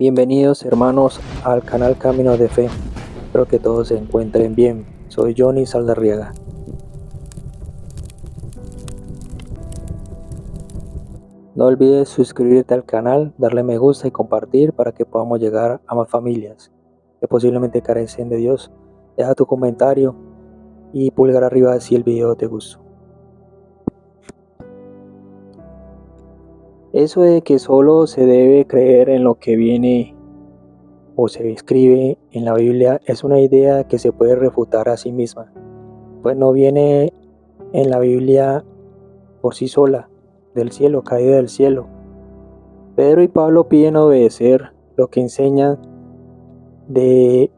Bienvenidos hermanos al canal Camino de Fe. Espero que todos se encuentren bien. Soy Johnny Saldarriaga. No olvides suscribirte al canal, darle me gusta y compartir para que podamos llegar a más familias que posiblemente carecen de Dios. Deja tu comentario y pulgar arriba si el video te gustó. Eso de que solo se debe creer en lo que viene o se escribe en la Biblia es una idea que se puede refutar a sí misma, pues no viene en la Biblia por sí sola, del cielo, caída del cielo. Pedro y Pablo piden obedecer lo que enseñan de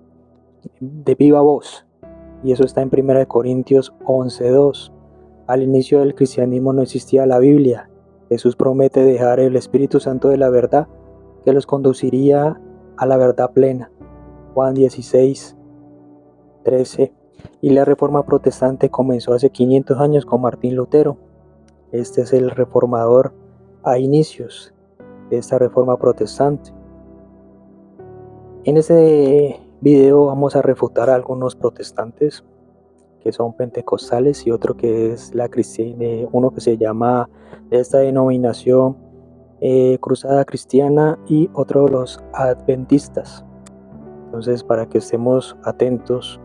viva voz, y eso está en 1 Corintios 11:2. Al inicio del cristianismo no existía la Biblia. Jesús promete dejar el Espíritu Santo de la verdad que los conduciría a la verdad plena. Juan 16:13. Y la reforma protestante comenzó hace 500 años con Martín Lutero. Este es el reformador a inicios de esta reforma protestante. En este video vamos a refutar a algunos protestantes que son pentecostales y otro que es uno que se llama de esta denominación Cruzada Cristiana y otro los adventistas. Entonces, para que estemos atentos,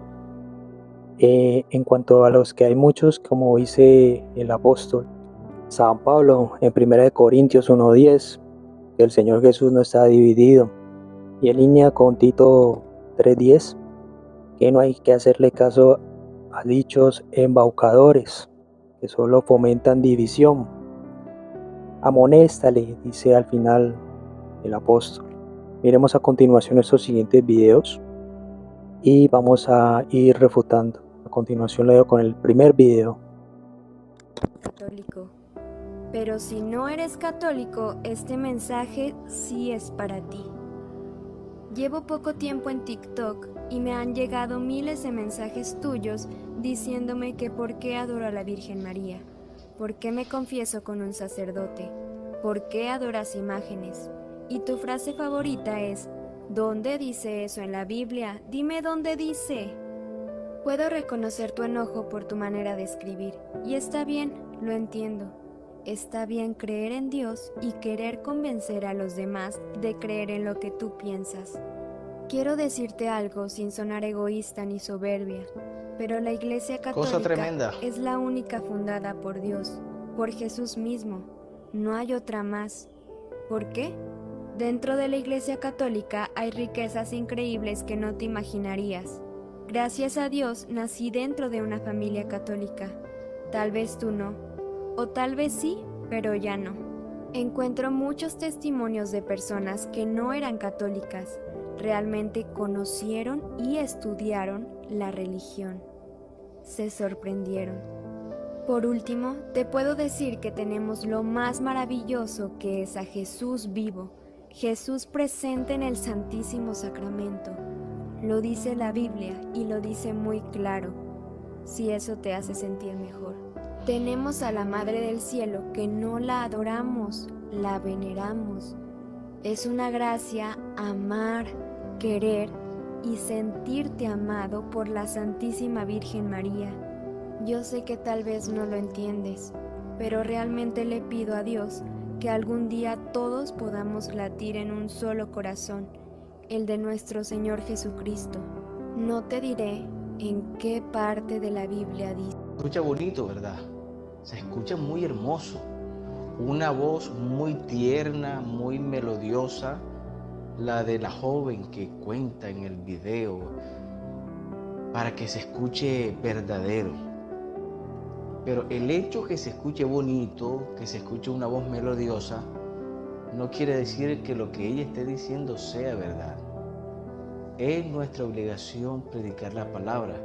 en cuanto a los que hay muchos, como dice el apóstol San Pablo en 1 Corintios 1:10, que el Señor Jesús no está dividido, y en línea con Tito 3:10, que no hay que hacerle caso a dichos embaucadores que solo fomentan división. Amonéstale, dice al final el apóstol. Miremos a continuación estos siguientes videos y vamos a ir refutando. A continuación leo con el primer video. Católico. Pero si no eres católico, este mensaje sí es para ti. Llevo poco tiempo en TikTok y me han llegado miles de mensajes tuyos diciéndome que por qué adoro a la Virgen María, por qué me confieso con un sacerdote, por qué adoras imágenes. Y tu frase favorita es: ¿dónde dice eso en la Biblia? Dime dónde dice. Puedo reconocer tu enojo por tu manera de escribir, y está bien, lo entiendo. Está bien creer en Dios y querer convencer a los demás de creer en lo que tú piensas. Quiero decirte algo sin sonar egoísta ni soberbia, pero la Iglesia Católica es la única fundada por Dios, por Jesús mismo. No hay otra más. ¿Por qué? Dentro de la Iglesia Católica hay riquezas increíbles que no te imaginarías. Gracias a Dios nací dentro de una familia católica. Tal vez tú no, o tal vez sí, pero ya no. Encuentro muchos testimonios de personas que no eran católicas, realmente conocieron y estudiaron la religión. Se sorprendieron. Por último, te puedo decir que tenemos lo más maravilloso, que es a Jesús vivo, Jesús presente en el Santísimo Sacramento. Lo dice la Biblia y lo dice muy claro, si eso te hace sentir mejor. Tenemos a la Madre del Cielo que no la adoramos, la veneramos. Es una gracia amar, querer y sentirte amado por la Santísima Virgen María. Yo sé que tal vez no lo entiendes, pero realmente le pido a Dios que algún día todos podamos latir en un solo corazón, el de nuestro Señor Jesucristo. No te diré en qué parte de la Biblia dice. Se escucha bonito, ¿verdad? Se escucha muy hermoso. Una voz muy tierna, muy melodiosa, la de la joven que cuenta en el video, para que se escuche verdadero. Pero el hecho que se escuche bonito, que se escuche una voz melodiosa, no quiere decir que lo que ella esté diciendo sea verdad. Es nuestra obligación predicar la palabra.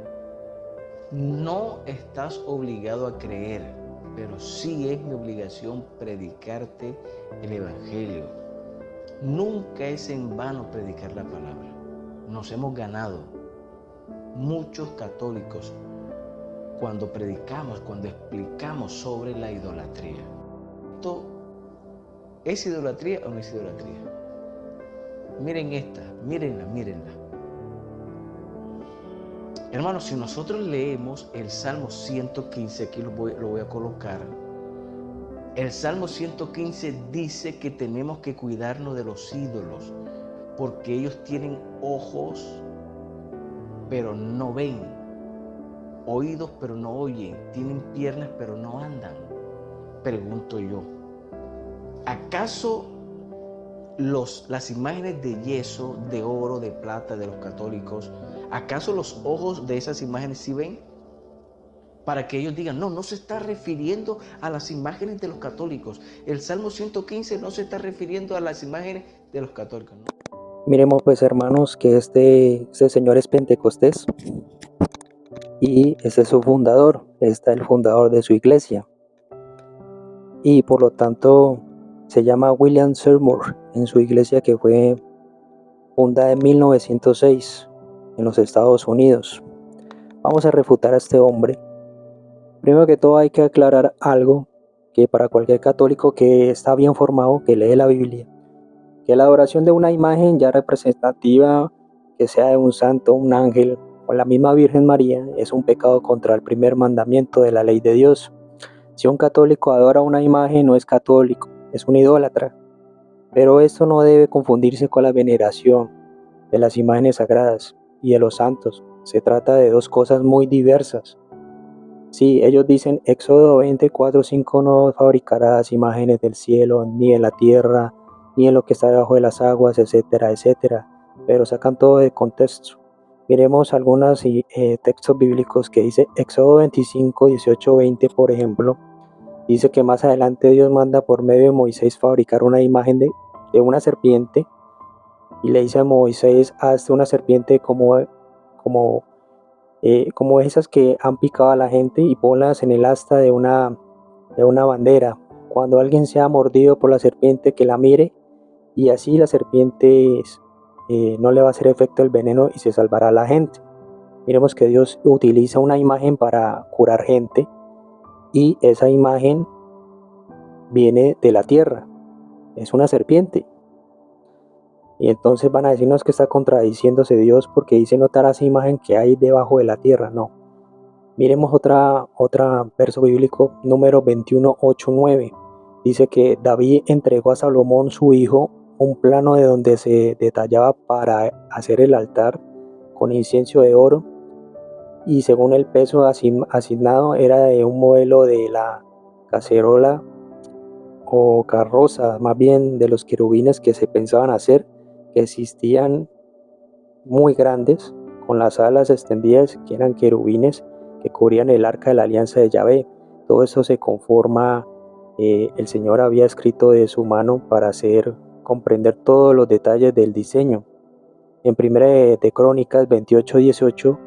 No estás obligado a creer, pero sí es mi obligación predicarte el Evangelio. Nunca es en vano predicar la palabra. Nos hemos ganado muchos católicos cuando predicamos, cuando explicamos sobre la idolatría. ¿Esto es idolatría o no es idolatría? Miren esta, mírenla. Hermanos, si nosotros leemos el Salmo 115, aquí lo voy a colocar. El Salmo 115 dice que tenemos que cuidarnos de los ídolos, porque ellos tienen ojos, pero no ven, oídos, pero no oyen, tienen piernas, pero no andan. Pregunto yo, ¿acaso las imágenes de yeso, de oro, de plata de los católicos, acaso los ojos de esas imágenes sí ven? Para que ellos digan, no se está refiriendo a las imágenes de los católicos. El Salmo 115 no se está refiriendo a las imágenes de los católicos, ¿no? Miremos pues, hermanos, que este señor es Pentecostés y este es su fundador, está el fundador de su iglesia, y por lo tanto se llama William Seymour en su iglesia, que fue fundada en 1906 en los Estados Unidos. Vamos a refutar a este hombre. Primero que todo hay que aclarar algo que para cualquier católico que está bien formado, que lee la Biblia, que la adoración de una imagen ya representativa, que sea de un santo, un ángel o la misma Virgen María, es un pecado contra el primer mandamiento de la ley de Dios. Si un católico adora una imagen, no es católico, es un idólatra. Pero esto no debe confundirse con la veneración de las imágenes sagradas y de los santos. Se trata de dos cosas muy diversas. Sí, ellos dicen Éxodo 24:5, no fabricarás imágenes del cielo, ni de la tierra, ni en lo que está debajo de las aguas, etcétera, etcétera. Pero sacan todo de contexto. Miremos algunos textos bíblicos que dice Éxodo 25, 18, 20, por ejemplo. Dice que más adelante Dios manda por medio de Moisés fabricar una imagen de una serpiente, y le dice a Moisés, hazte una serpiente como esas que han picado a la gente y ponlas en el asta de una bandera. Cuando alguien sea mordido por la serpiente, que la mire, y así la serpiente no le va a hacer efecto el veneno y se salvará a la gente. Miremos que Dios utiliza una imagen para curar gente, y esa imagen viene de la tierra, es una serpiente. Y entonces van a decirnos que está contradiciéndose Dios, porque dice notar esa imagen que hay debajo de la tierra. No. Miremos otra verso bíblico, número 21, 8, 9. Dice que David entregó a Salomón su hijo un plano de donde se detallaba para hacer el altar con incienso de oro, y según el peso asignado era de un modelo de la cacerola o carroza, más bien de los querubines que se pensaban hacer, que existían muy grandes, con las alas extendidas, que eran querubines que cubrían el arca de la alianza de Yahvé. Todo eso se conforma, el Señor había escrito de su mano para hacer comprender todos los detalles del diseño. En 1 de Crónicas 28, 18,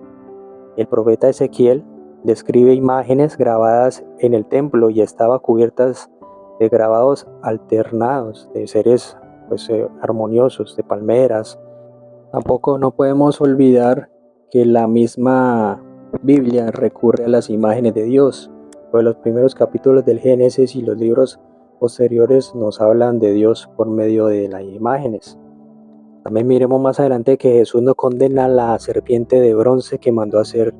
el profeta Ezequiel describe imágenes grabadas en el templo y estaba cubiertas de grabados alternados de seres armoniosos, de palmeras. Tampoco no podemos olvidar que la misma Biblia recurre a las imágenes de Dios, pues los primeros capítulos del Génesis y los libros posteriores nos hablan de Dios por medio de las imágenes. También miremos más adelante que Jesús no condena a la serpiente de bronce que mandó a hacer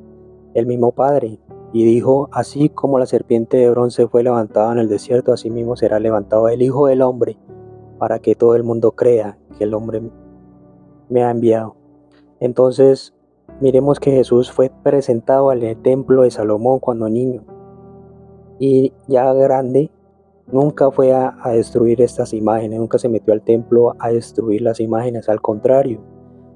el mismo Padre, y dijo, así como la serpiente de bronce fue levantada en el desierto, así mismo será levantado el Hijo del Hombre, para que todo el mundo crea que el hombre me ha enviado. Entonces miremos que Jesús fue presentado en el templo de Salomón cuando niño, y ya grande nunca fue a destruir estas imágenes, nunca se metió al templo a destruir las imágenes, al contrario,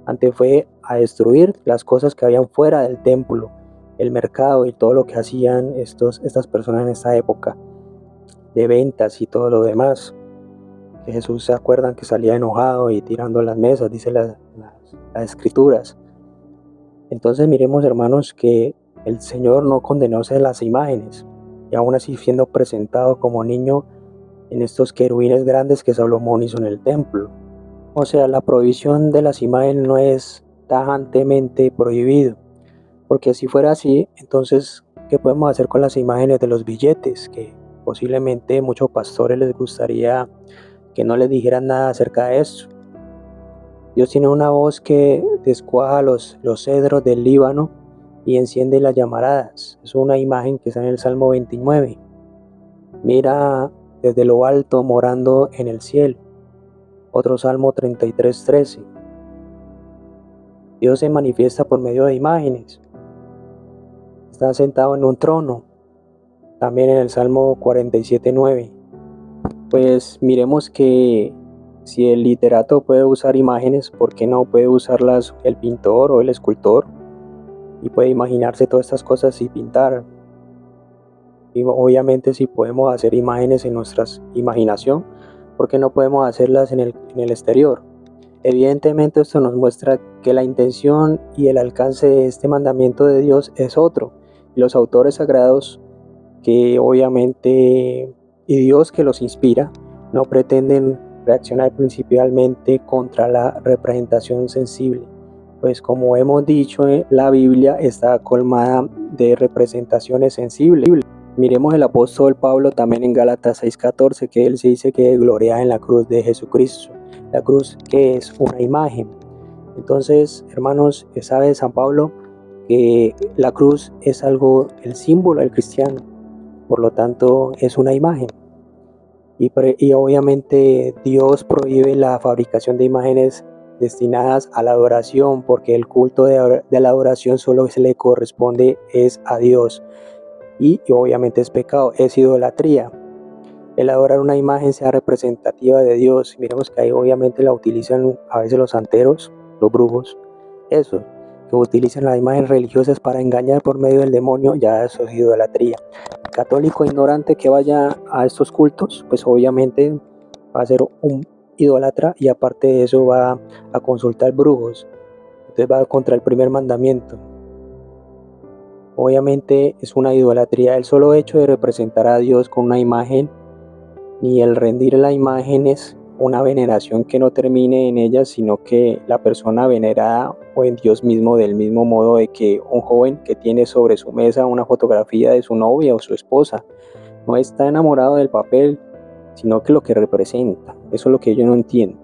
antes fue a destruir las cosas que habían fuera del templo, el mercado y todo lo que hacían estas personas en esta época de ventas y todo lo demás. Que Jesús, se acuerdan que salía enojado y tirando las mesas, dice las escrituras. Entonces miremos, hermanos, que el Señor no condenó las imágenes, y aún así siendo presentado como niño en estos querubines grandes que Salomón hizo en el templo. O sea, la prohibición de las imágenes no es tajantemente prohibido, porque si fuera así, entonces, ¿qué podemos hacer con las imágenes de los billetes? Que posiblemente muchos pastores les gustaría que no les dijeran nada acerca de eso. Dios tiene una voz que descuaja los cedros del Líbano y enciende las llamaradas. Es una imagen que está en el Salmo 29. Mira desde lo alto morando en el cielo. Otro Salmo 33:13. Dios se manifiesta por medio de imágenes. Está sentado en un trono. También en el Salmo 47:9. Pues miremos que si el literato puede usar imágenes, ¿por qué no puede usarlas el pintor o el escultor? Y puede imaginarse todas estas cosas y pintar. Y obviamente si podemos hacer imágenes en nuestra imaginación, ¿por qué no podemos hacerlas en el exterior? Evidentemente esto nos muestra que la intención y el alcance de este mandamiento de Dios es otro. Y los autores sagrados que obviamente y Dios que los inspira no pretenden reaccionar principalmente contra la representación sensible, pues como hemos dicho, la Biblia está colmada de representaciones sensibles. Miremos el apóstol Pablo también en Gálatas 6:14, que él se dice que gloria en la cruz de Jesucristo, la cruz que es una imagen. Entonces, hermanos, sabe San Pablo que la cruz es algo, el símbolo del cristiano, por lo tanto es una imagen. Y obviamente Dios prohíbe la fabricación de imágenes destinadas a la adoración, porque el culto de la adoración solo se le corresponde es a Dios. Y obviamente es pecado, es idolatría. El adorar una imagen sea representativa de Dios. Miremos que ahí obviamente la utilizan a veces los santeros, los brujos, eso, que utilizan las imágenes religiosas para engañar por medio del demonio, ya eso es idolatría. El católico ignorante que vaya a estos cultos, pues obviamente va a ser un idólatra y aparte de eso va a consultar brujos. Entonces va contra el primer mandamiento. Obviamente es una idolatría el solo hecho de representar a Dios con una imagen, y el rendir la imagen es una veneración que no termine en ella, sino que la persona venerada o en Dios mismo, del mismo modo de que un joven que tiene sobre su mesa una fotografía de su novia o su esposa, no está enamorado del papel, sino que lo que representa. Eso es lo que yo no entiendo.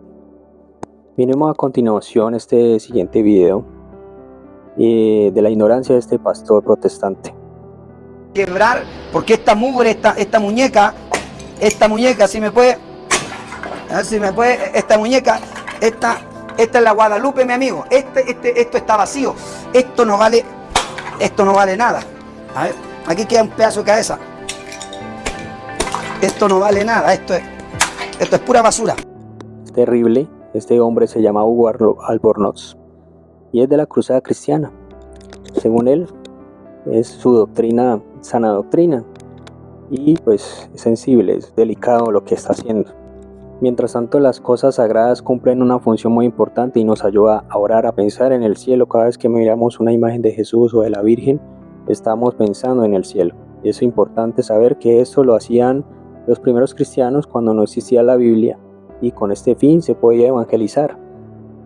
Miremos a continuación este siguiente video de la ignorancia de este pastor protestante. Quebrar, porque esta mugre, esta muñeca, si me puede, esta muñeca, esta es la Guadalupe, mi amigo. Esto está vacío. Esto no vale nada. A ver, aquí queda un pedazo de cabeza. Esto no vale nada. Esto es pura basura. Es terrible. Este hombre se llama Hugo Albornoz y es de la Cruzada Cristiana. Según él, es su doctrina, sana doctrina, y pues es sensible, es delicado lo que está haciendo. Mientras tanto, las cosas sagradas cumplen una función muy importante y nos ayuda a orar, a pensar en el cielo. Cada vez que miramos una imagen de Jesús o de la Virgen, estamos pensando en el cielo. Y es importante saber que esto lo hacían los primeros cristianos cuando no existía la Biblia, y con este fin se podía evangelizar,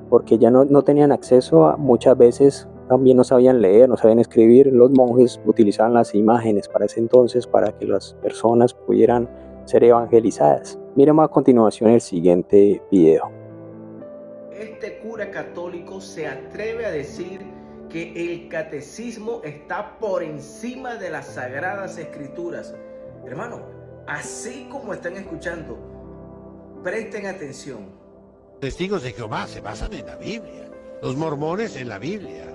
porque ya no tenían acceso a, muchas veces también no sabían leer, no sabían escribir. Los monjes utilizaban las imágenes para ese entonces para que las personas pudieran ser evangelizadas. Miremos a continuación el siguiente video. Este cura católico se atreve a decir que el catecismo está por encima de las sagradas escrituras. Hermano, así como están escuchando, presten atención. Testigos de Jehová se basan en la Biblia, los mormones en la Biblia.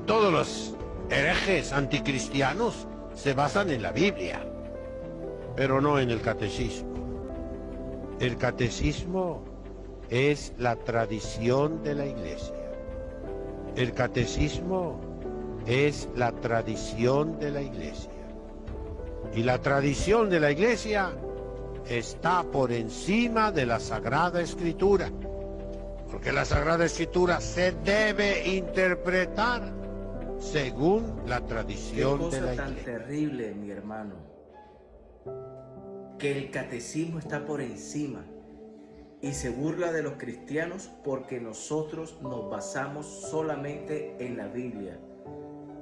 Todos los herejes anticristianos se basan en la Biblia, pero no en el catecismo. El catecismo es la tradición de la Iglesia. El catecismo es la tradición de la Iglesia. Y la tradición de la Iglesia está por encima de la Sagrada Escritura, porque la Sagrada Escritura se debe interpretar según la tradición de la Iglesia. Qué cosa tan terrible, mi hermano, que el catecismo está por encima y se burla de los cristianos porque nosotros nos basamos solamente en la Biblia.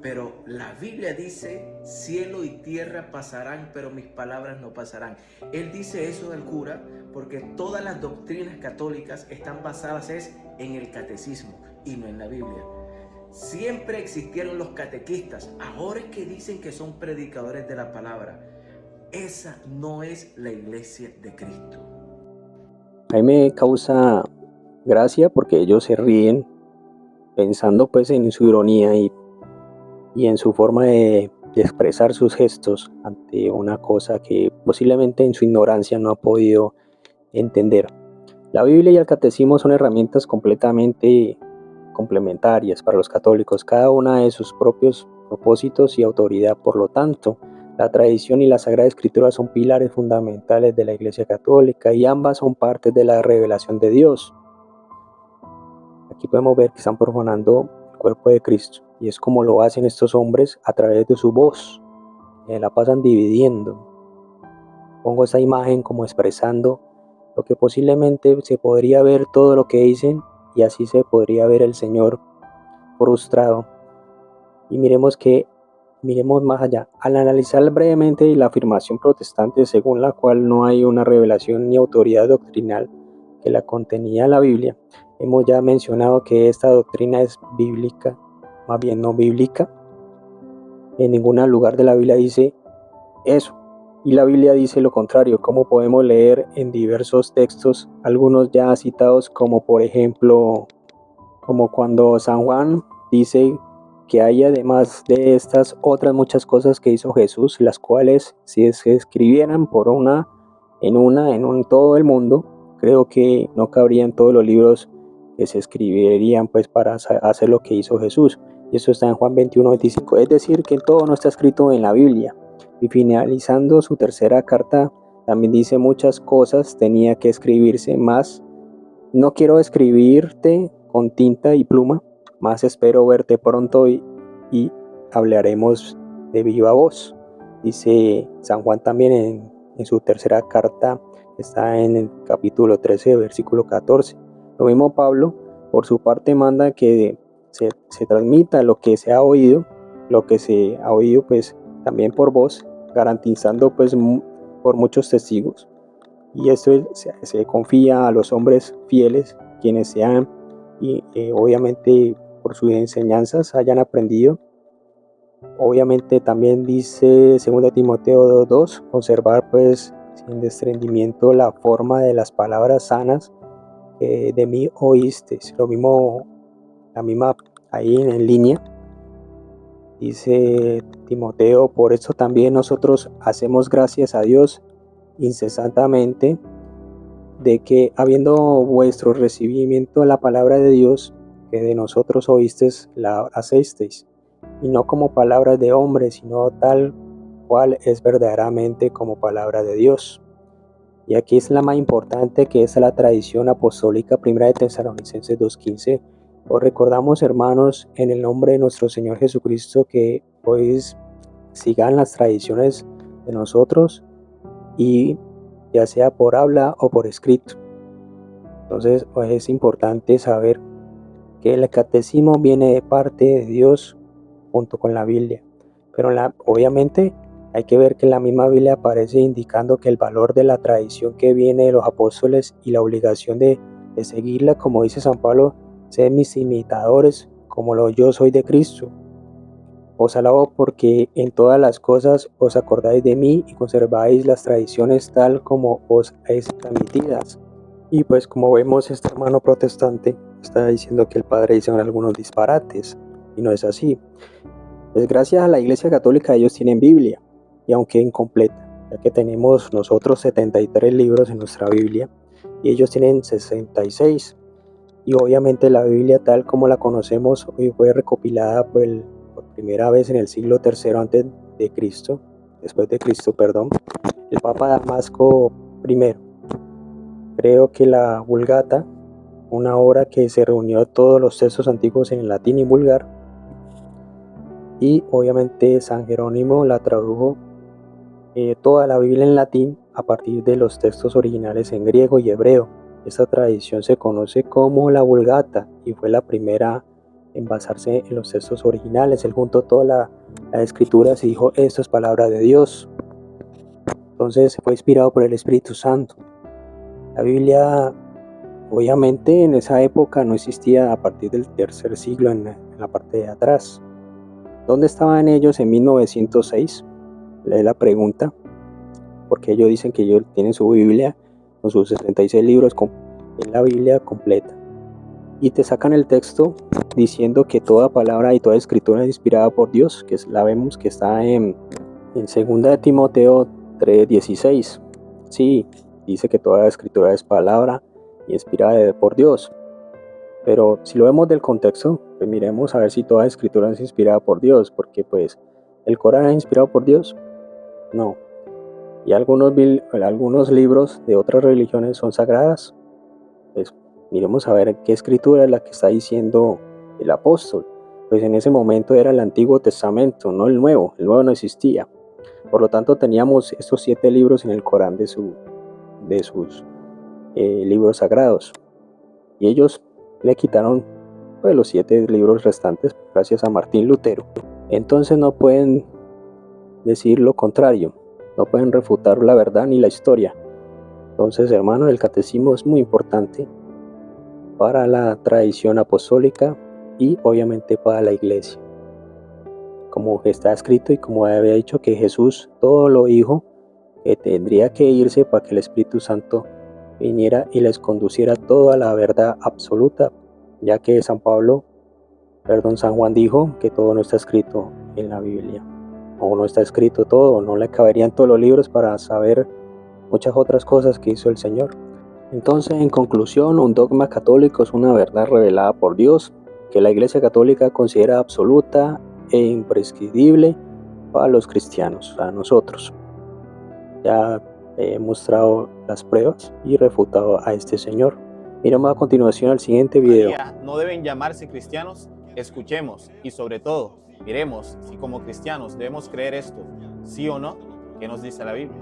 Pero la Biblia dice, cielo y tierra pasarán, pero mis palabras no pasarán. Él dice eso del cura porque todas las doctrinas católicas están basadas en el catecismo y no en la Biblia. Siempre existieron los catequistas, ahora es que dicen que son predicadores de la palabra. Esa no es la iglesia de Cristo. A mí me causa gracia porque ellos se ríen pensando pues en su ironía y en su forma de expresar sus gestos ante una cosa que posiblemente en su ignorancia no ha podido entender. La Biblia y el catecismo son herramientas completamente complementarias para los católicos, cada una de sus propios propósitos y autoridad. Por lo tanto, la tradición y la Sagrada Escritura son pilares fundamentales de la Iglesia Católica y ambas son partes de la revelación de Dios. Aquí podemos ver que están profanando el cuerpo de Cristo, y es como lo hacen estos hombres a través de su voz, la pasan dividiendo. Pongo esa imagen como expresando lo que posiblemente se podría ver todo lo que dicen, y así se podría ver el Señor frustrado. Y miremos más allá. Al analizar brevemente la afirmación protestante según la cual no hay una revelación ni autoridad doctrinal que la contenía la Biblia, hemos ya mencionado que esta doctrina es bíblica, más bien no bíblica. En ningún lugar de la Biblia dice eso, y la Biblia dice lo contrario, como podemos leer en diversos textos, algunos ya citados, como por ejemplo, como cuando San Juan dice que hay además de estas otras muchas cosas que hizo Jesús, las cuales si se escribieran en todo el mundo, creo que no cabrían todos los libros que se escribirían pues para hacer lo que hizo Jesús. Y eso está en Juan 21:25. Es decir, que todo no está escrito en la Biblia. Y finalizando su tercera carta, también dice muchas cosas tenía que escribirse más. No quiero escribirte con tinta y pluma, más espero verte pronto y hablaremos de viva voz. Dice San Juan también en su tercera carta, está en el capítulo 13, versículo 14. Lo mismo Pablo, por su parte, manda que se transmita lo que se ha oído pues también por voz, garantizando pues por muchos testigos. Y esto se confía a los hombres fieles, quienes sean y obviamente por sus enseñanzas hayan aprendido. Obviamente también dice 2 Timoteo 2:2, conservar pues sin desprendimiento la forma de las palabras sanas que de mí oísteis. Lo mismo, la misma ahí en línea, dice Timoteo, por esto también nosotros hacemos gracias a Dios incesantemente, de que habiendo vuestro recibimiento de la palabra de Dios, que de nosotros oísteis, la hacéis, y no como palabras de hombre, sino tal cual es verdaderamente como palabra de Dios. Y aquí es la más importante, que es la tradición apostólica, 1 de Tesalonicenses 2:15. Os recordamos, hermanos, en el nombre de nuestro Señor Jesucristo, que pues sigan las tradiciones de nosotros, y ya sea por habla o por escrito. Entonces es importante saber que el catecismo viene de parte de Dios junto con la Biblia, pero obviamente hay que ver que en la misma Biblia aparece indicando que el valor de la tradición que viene de los apóstoles y la obligación de seguirla, como dice San Pablo, sed mis imitadores como yo soy de Cristo. Os alabo porque en todas las cosas os acordáis de mí y conserváis las tradiciones tal como os es transmitidas. Y pues como vemos, este hermano protestante está diciendo que el padre dice algunos disparates, y no es así. Pues gracias a la Iglesia Católica ellos tienen Biblia, y aunque incompleta, ya que tenemos nosotros 73 libros en nuestra Biblia, y ellos tienen 66. Y obviamente la Biblia tal como la conocemos hoy fue recopilada por primera vez en el siglo III después de Cristo, el Papa Damasco I. Creo que la Vulgata, una obra que se reunió todos los textos antiguos en latín y vulgar, y obviamente San Jerónimo la tradujo toda la Biblia en latín a partir de los textos originales en griego y hebreo. Esta tradición se conoce como la Vulgata y fue la primera en basarse en los textos originales. Él juntó toda la escritura y dijo, esto es palabra de Dios. Entonces fue inspirado por el Espíritu Santo. La Biblia, obviamente, en esa época no existía a partir del tercer siglo en la parte de atrás. ¿Dónde estaban ellos en 1906? Lee la pregunta, porque ellos dicen que ellos tienen su Biblia con sus 66 libros, en la Biblia completa. Y te sacan el texto diciendo que toda palabra y toda escritura es inspirada por Dios, que la vemos que está en 2 de Timoteo 3:16. Sí, dice que toda escritura es palabra y inspirada por Dios. Pero si lo vemos del contexto, pues miremos a ver si toda escritura es inspirada por Dios, porque pues el Corán es inspirado por Dios. No. Y algunos libros de otras religiones son sagradas. Pues miremos a ver qué escritura es la que está diciendo el apóstol. Pues en ese momento era el Antiguo Testamento, no el Nuevo. El Nuevo no existía. Por lo tanto, teníamos estos 7 libros en el Corán de sus libros sagrados. Y ellos le quitaron pues, los 7 libros restantes gracias a Martín Lutero. Entonces no pueden decir lo contrario. No pueden refutar la verdad ni la historia. Entonces, hermano, el catecismo es muy importante para la tradición apostólica y obviamente para la iglesia. Como está escrito y como había dicho que Jesús todo lo dijo, que tendría que irse para que el Espíritu Santo viniera y les conduciera toda la verdad absoluta, ya que San Juan dijo que todo no está escrito en la Biblia, o no está escrito todo, no le caberían todos los libros para saber muchas otras cosas que hizo el Señor. Entonces, en conclusión, un dogma católico es una verdad revelada por Dios, que la Iglesia Católica considera absoluta e imprescindible para los cristianos, a nosotros. Ya he mostrado las pruebas y refutado a este señor. Miremos a continuación el siguiente video. No deben llamarse cristianos. Escuchemos y sobre todo miremos si como cristianos debemos creer esto, sí o no, ¿qué nos dice la Biblia?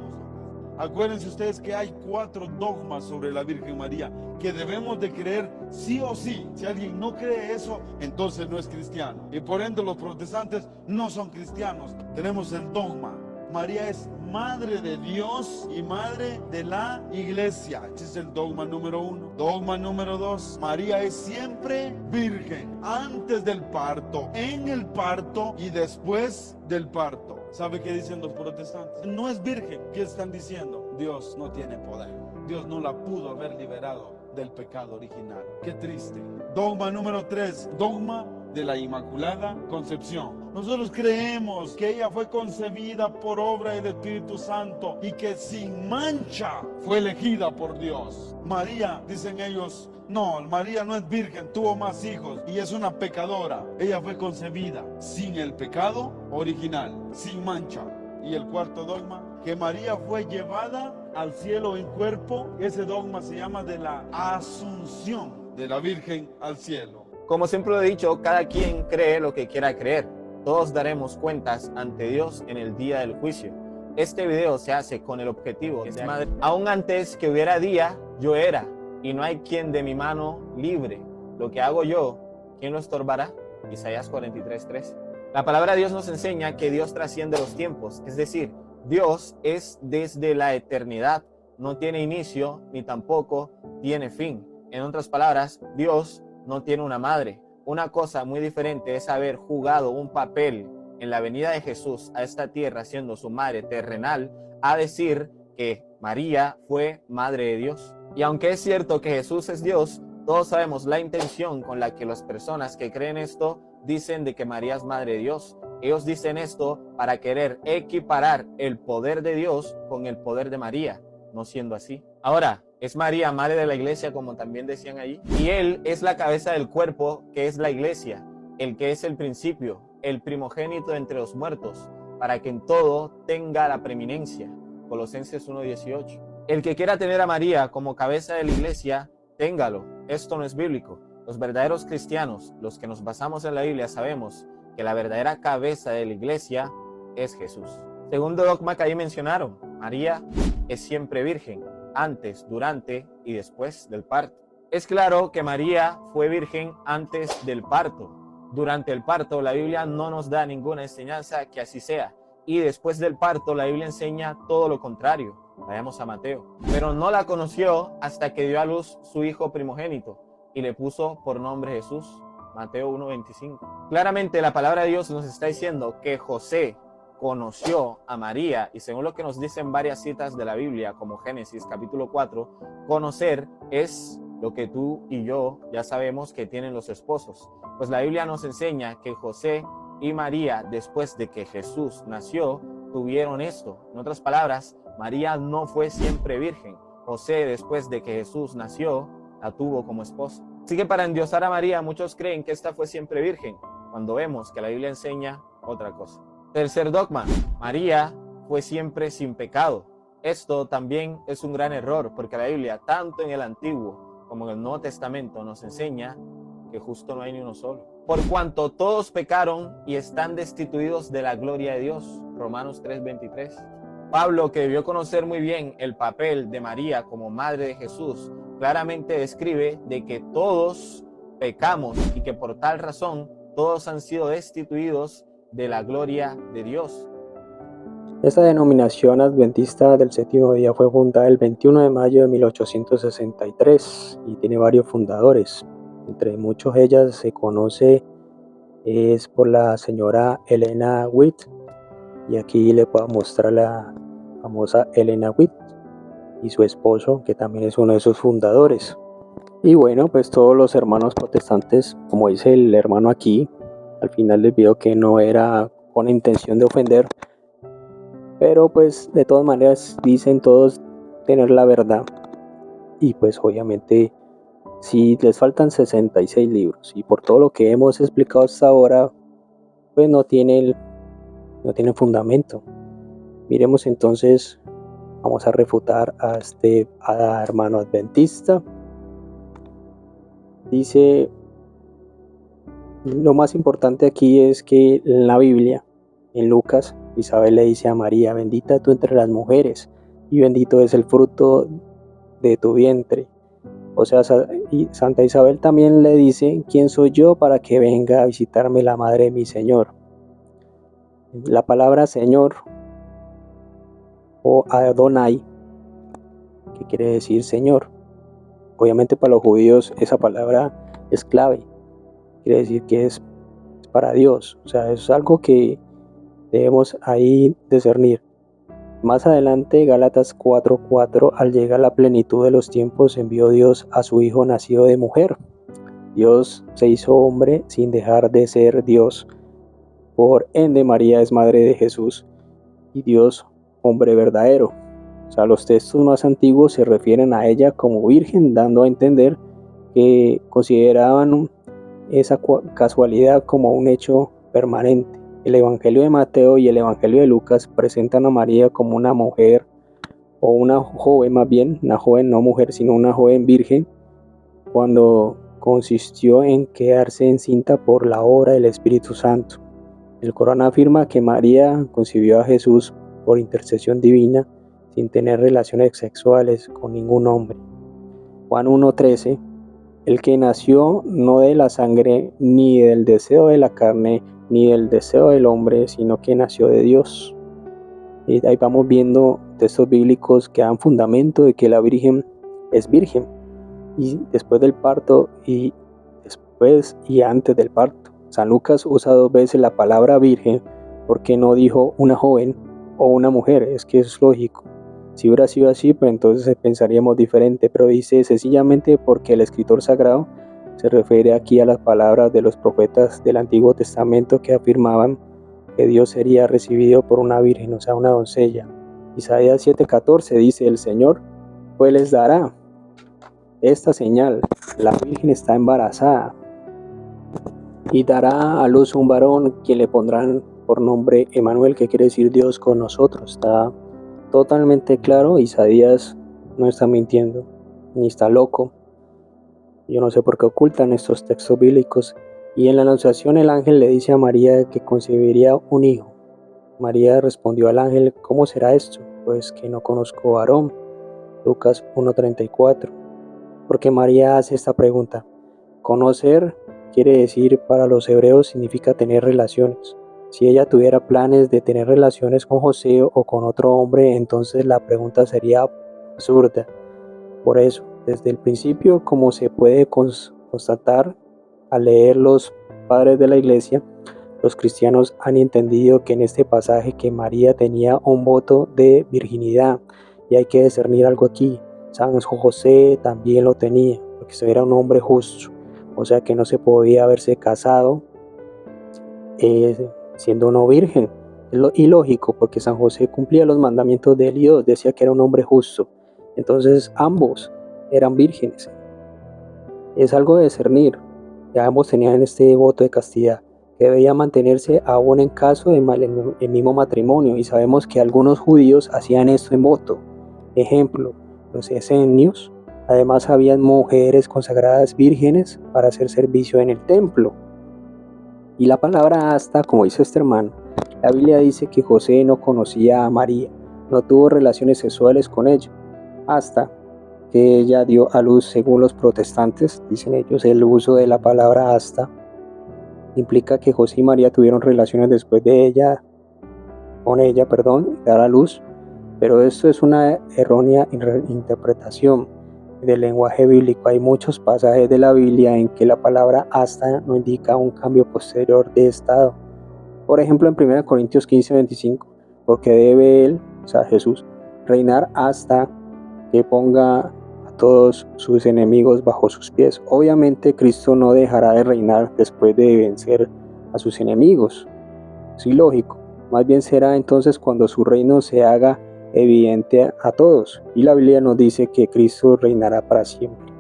Acuérdense ustedes que hay 4 dogmas sobre la Virgen María que debemos de creer sí o sí. Si alguien no cree eso, entonces no es cristiano. Y por ende los protestantes no son cristianos. Tenemos el dogma. María es madre de Dios y madre de la iglesia. Este es el dogma número 1. Dogma número 2. María es siempre virgen. Antes del parto, en el parto y después del parto. ¿Sabe qué dicen los protestantes? No es virgen. ¿Qué están diciendo? Dios no tiene poder. Dios no la pudo haber liberado del pecado original. Qué triste. Dogma número 3. Dogma de la Inmaculada Concepción. Nosotros creemos que ella fue concebida por obra del Espíritu Santo y que sin mancha fue elegida por Dios. María, dicen ellos, no, María no es virgen, tuvo más hijos y es una pecadora. Ella fue concebida sin el pecado original, sin mancha. Y el cuarto dogma, que María fue llevada al cielo en cuerpo. Ese dogma se llama de la asunción de la Virgen al cielo. Como siempre lo he dicho, cada quien cree lo que quiera creer. Todos daremos cuentas ante Dios en el día del juicio. Este video se hace con el objetivo de madre. Aún antes que hubiera día, yo era, y no hay quien de mi mano libre. Lo que hago yo, ¿quién lo estorbará? Isaías 43:3. La palabra de Dios nos enseña que Dios trasciende los tiempos, es decir, Dios es desde la eternidad, no tiene inicio ni tampoco tiene fin. En otras palabras, Dios no tiene una madre. Una cosa muy diferente es haber jugado un papel en la venida de Jesús a esta tierra siendo su madre terrenal, a decir que María fue madre de Dios. Y aunque es cierto que Jesús es Dios, todos sabemos la intención con la que las personas que creen esto dicen de que María es madre de Dios. Ellos dicen esto para querer equiparar el poder de Dios con el poder de María, no siendo así. Ahora, es María madre de la iglesia, como también decían allí, y Él es la cabeza del cuerpo, que es la iglesia, el que es el principio, el primogénito entre los muertos, para que en todo tenga la preeminencia. Colosenses 1:18. El que quiera tener a María como cabeza de la iglesia, téngalo. Esto no es bíblico. Los verdaderos cristianos, los que nos basamos en la Biblia, sabemos que la verdadera cabeza de la iglesia es Jesús. Segundo dogma que ahí mencionaron, María es siempre virgen, antes, durante y después del parto. Es claro que María fue virgen antes del parto, durante el parto, la Biblia no nos da ninguna enseñanza que así sea. Y después del parto, la Biblia enseña todo lo contrario. Vayamos a Mateo. Pero no la conoció hasta que dio a luz su hijo primogénito y le puso por nombre Jesús. Mateo 1:25. Claramente la palabra de Dios nos está diciendo que José conoció a María, y según lo que nos dicen varias citas de la Biblia, como Génesis capítulo 4, conocer es lo que tú y yo ya sabemos que tienen los esposos. Pues la Biblia nos enseña que José y María, después de que Jesús nació, tuvieron esto. En otras palabras, María no fue siempre virgen. José, después de que Jesús nació, la tuvo como esposa. Así que para endiosar a María, muchos creen que esta fue siempre virgen, cuando vemos que la Biblia enseña otra cosa. Tercer dogma: María fue siempre sin pecado. Esto también es un gran error, porque la Biblia, tanto en el Antiguo como en el Nuevo Testamento, nos enseña que justo no hay ni uno solo. Por cuanto todos pecaron y están destituidos de la gloria de Dios. Romanos 3:23. Pablo, que debió conocer muy bien el papel de María como madre de Jesús, claramente describe de que todos pecamos y que por tal razón todos han sido destituidos de la gloria de Dios. Esta denominación adventista del séptimo día fue fundada el 21 de mayo de 1863 y tiene varios fundadores. Entre muchos de ellas se conoce es por la señora Elena White, y aquí le puedo mostrar la famosa Elena White y su esposo, que también es uno de sus fundadores. Y bueno, pues todos los hermanos protestantes, como dice el hermano aquí, al final del video, que no era con intención de ofender, pero pues de todas maneras dicen todos tener la verdad. Y pues obviamente si les faltan 66 libros y por todo lo que hemos explicado hasta ahora, pues no tiene fundamento. Miremos entonces, vamos a refutar a este hermano adventista. Dice, lo más importante aquí es que en la Biblia, en Lucas, Isabel le dice a María: bendita tú entre las mujeres y bendito es el fruto de tu vientre. O sea, Santa Isabel también le dice: ¿quién soy yo para que venga a visitarme la madre de mi Señor? La palabra Señor o Adonai, que quiere decir Señor. Obviamente para los judíos esa palabra es clave. Quiere decir que es para Dios. O sea, es algo que debemos ahí discernir. Más adelante, Gálatas 4:4, al llegar la plenitud de los tiempos, envió Dios a su Hijo nacido de mujer. Dios se hizo hombre sin dejar de ser Dios. Por ende, María es madre de Jesús y Dios, hombre verdadero. O sea, los textos más antiguos se refieren a ella como virgen, dando a entender que consideraban esa casualidad como un hecho permanente. El Evangelio de Mateo y el Evangelio de Lucas presentan a María como una mujer, o una joven más bien, una joven no mujer, sino una joven virgen, cuando consistió en quedarse encinta por la obra del Espíritu Santo. El Corán afirma que María concibió a Jesús por intercesión divina, sin tener relaciones sexuales con ningún hombre. Juan 1:13, el que nació no de la sangre, ni del deseo de la carne, ni del deseo del hombre, sino que nació de Dios. Y ahí vamos viendo textos bíblicos que dan fundamento de que la Virgen es virgen, y después del parto y después y antes del parto. San Lucas usa 2 veces la palabra virgen, porque no dijo una joven o una mujer. Es que es lógico. Si hubiera sido así, pues entonces pensaríamos diferente, pero dice sencillamente porque el escritor sagrado se refiere aquí a las palabras de los profetas del Antiguo Testamento que afirmaban que Dios sería recibido por una virgen, o sea, una doncella. Isaías 7:14 dice: el Señor pues les dará esta señal: la virgen está embarazada y dará a luz un varón, quien le pondrán por nombre Emmanuel, que quiere decir Dios con nosotros. Está totalmente claro. Isaías no está mintiendo, ni está loco. Yo no sé por qué ocultan estos textos bíblicos. Y en la Anunciación el ángel le dice a María que concebiría un hijo. María respondió al ángel: ¿cómo será esto? Pues que no conozco varón. Lucas 1:34. Porque María hace esta pregunta: conocer quiere decir para los hebreos significa tener relaciones. Si ella tuviera planes de tener relaciones con José o con otro hombre, entonces la pregunta sería absurda. Por eso, desde el principio, como se puede constatar al leer los padres de la iglesia, los cristianos han entendido que en este pasaje que María tenía un voto de virginidad, y hay que discernir algo aquí. San José también lo tenía, porque era un hombre justo, o sea que no se podía haberse casado siendo no virgen. Es ilógico, porque San José cumplía los mandamientos de Dios, decía que era un hombre justo. Entonces ambos eran vírgenes. Es algo de discernir. Ya ambos tenían este voto de castidad, que debía mantenerse aún en caso de el mismo matrimonio, y sabemos que algunos judíos hacían esto en voto. Ejemplo, los esenios. Además habían mujeres consagradas vírgenes para hacer servicio en el templo. Y la palabra hasta, como dice este hermano, la Biblia dice que José no conocía a María, no tuvo relaciones sexuales con ella, hasta que ella dio a luz. Según los protestantes, dicen ellos, el uso de la palabra hasta implica que José y María tuvieron relaciones después de dar a luz, pero esto es una errónea interpretación del lenguaje bíblico. Hay muchos pasajes de la Biblia en que la palabra hasta no indica un cambio posterior de estado. Por ejemplo, en 1 Corintios 15:25, porque debe él, o sea Jesús, reinar hasta que ponga a todos sus enemigos bajo sus pies. Obviamente Cristo no dejará de reinar después de vencer a sus enemigos. Es ilógico. Más bien será entonces cuando su reino se haga evidente a todos. Y la Biblia nos dice que Cristo reinará para siempre.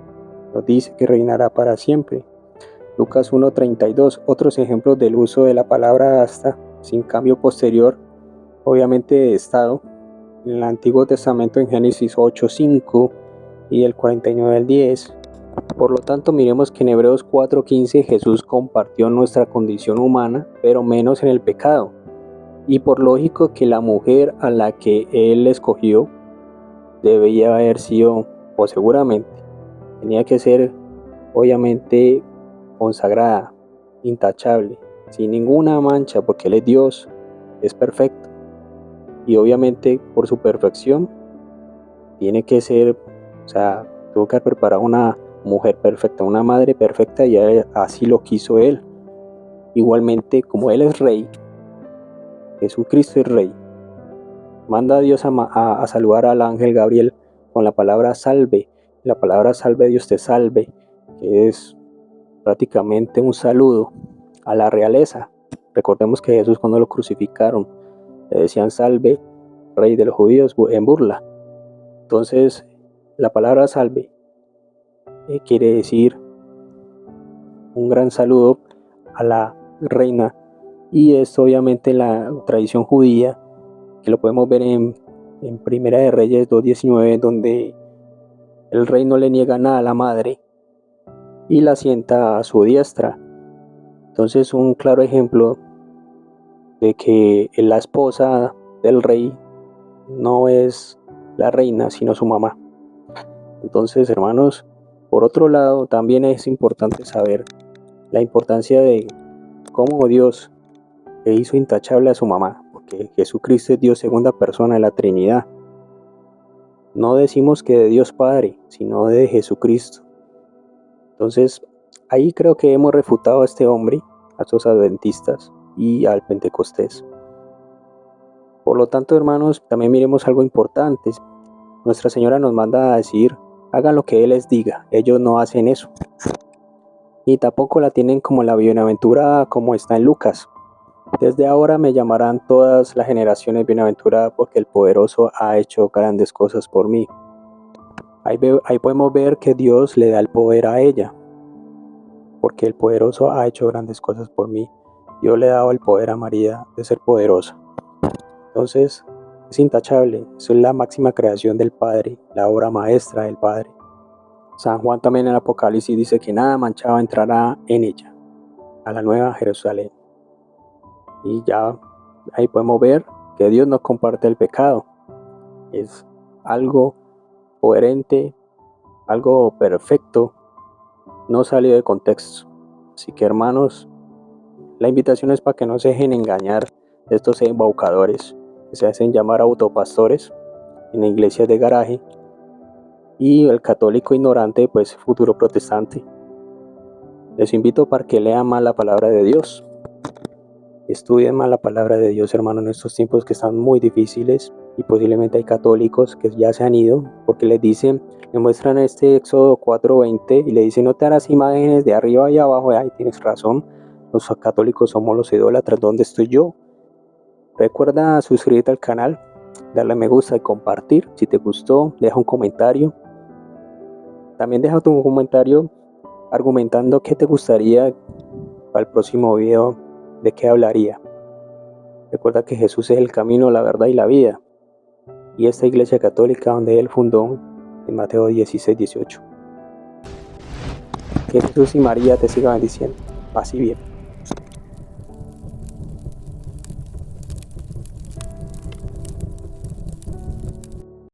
Nos dice que reinará para siempre. Lucas 1:32. Otros ejemplos del uso de la palabra hasta, sin cambio posterior, obviamente de estado, en el Antiguo Testamento, en Génesis 8:5 y el 49:10. Por lo tanto, miremos que en Hebreos 4:15 Jesús compartió nuestra condición humana, pero menos en el pecado. Y por lógico que la mujer a la que él escogió debía haber sido, o seguramente, tenía que ser obviamente consagrada, intachable, sin ninguna mancha, porque él es Dios, es perfecto. Y obviamente por su perfección tiene que ser, tuvo que haber preparado una mujer perfecta, una madre perfecta, y así lo quiso él. Igualmente, como él es rey, Jesucristo es rey, manda a Dios a saludar al ángel Gabriel con la palabra salve. La palabra salve, Dios te salve, que es prácticamente un saludo a la realeza. Recordemos que Jesús, cuando lo crucificaron, le decían salve, rey de los judíos, en burla. Entonces, la palabra salve quiere decir un gran saludo a la reina, y esto obviamente la tradición judía, que lo podemos ver en Primera de Reyes 2:19, donde el rey no le niega nada a la madre y la sienta a su diestra. Entonces, un claro ejemplo de que la esposa del rey no es la reina, sino su mamá. Entonces, hermanos, por otro lado, también es importante saber la importancia de cómo Dios le hizo intachable a su mamá, porque Jesucristo es Dios segunda persona de la Trinidad. No decimos que de Dios Padre, sino de Jesucristo. Entonces, ahí creo que hemos refutado a este hombre, a estos adventistas y al Pentecostés. Por lo tanto, hermanos, también miremos algo importante. Nuestra Señora nos manda a decir, hagan lo que Él les diga. Ellos no hacen eso. Y tampoco la tienen como la bienaventurada, como está en Lucas. Desde ahora me llamarán todas las generaciones bienaventuradas, porque el poderoso ha hecho grandes cosas por mí. Ahí podemos ver que Dios le da el poder a ella, porque el poderoso ha hecho grandes cosas por mí. Dios le ha dado el poder a María de ser poderosa. Entonces, es intachable. Eso es la máxima creación del Padre, la obra maestra del Padre. San Juan también en el Apocalipsis dice que nada manchado entrará en ella, a la nueva Jerusalén. Y ya ahí podemos ver que Dios no comparte el pecado. Es algo coherente, algo perfecto, no salido de contexto. Así que hermanos, la invitación es para que no se dejen engañar de estos embaucadores que se hacen llamar autopastores en iglesias de garaje, y el católico ignorante, pues futuro protestante. Les invito para que lean más la palabra de Dios. Estudien más la palabra de Dios, hermano, en estos tiempos que están muy difíciles, y posiblemente hay católicos que ya se han ido porque les dicen, le muestran este Éxodo 4:20 y le dicen no te harás imágenes de arriba y abajo. Ay, tienes razón, los católicos somos los idólatras. ¿Dónde estoy yo? Recuerda suscribirte al canal, darle me gusta y compartir. Si te gustó, deja un comentario. También deja tu comentario argumentando qué te gustaría para el próximo video, de qué hablaría. Recuerda que Jesús es el camino, la verdad y la vida. Y esta iglesia católica donde él fundó, en Mateo 16:18. Que Jesús y María te sigan bendiciendo. Paz y bien.